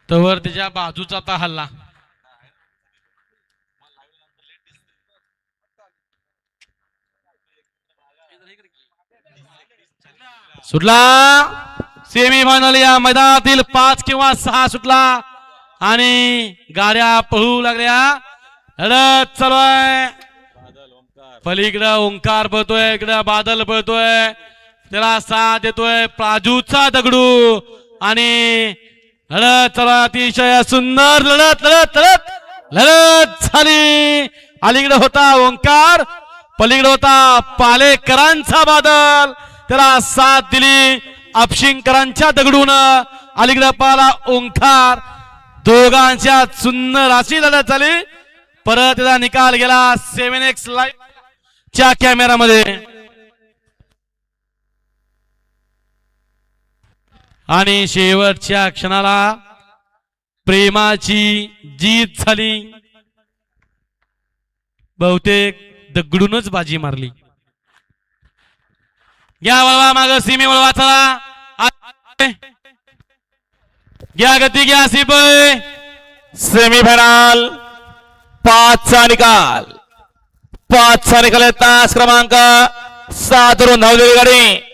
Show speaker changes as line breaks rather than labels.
तवर त्याच्या बाजूचा आता हल्ला सुटला सेमी फायनल या मैदानातील 5 किंवा 6 सुटला आणि गाड्या पळू लागल्या लढत चालू आहे पलीकडे ओंकार पळतोय इकडे बादल पळतोय त्याला साथ देतोय प्राजूचा दगडू आणि लढत चालू अतिशय सुंदर लढत लढत लढत लढत झाली अलीकडे होता ओंकार पलीकडे होता पालेकरांचा बादल त्याला साथ दिली अपशिंकरांच्या दगडून अलीकडे पाला ओंकार दोघांच्या सुंदर अशी लढत झाली परत त्याचा निकाल गेला 7x लाईव्ह च्या कॅमेरामध्ये आणि शेवटच्या क्षणाला प्रेमाची जीत झाली बहुतेक दगडूनच बाजी मारली घ्या वळवा माग सीमी वळवा चला घ्या गती घ्या सिपय
सेमीफायनल 5 चा निकाल 5 चा निकाल तास क्रमांक 7 वरून धावलेली गाडी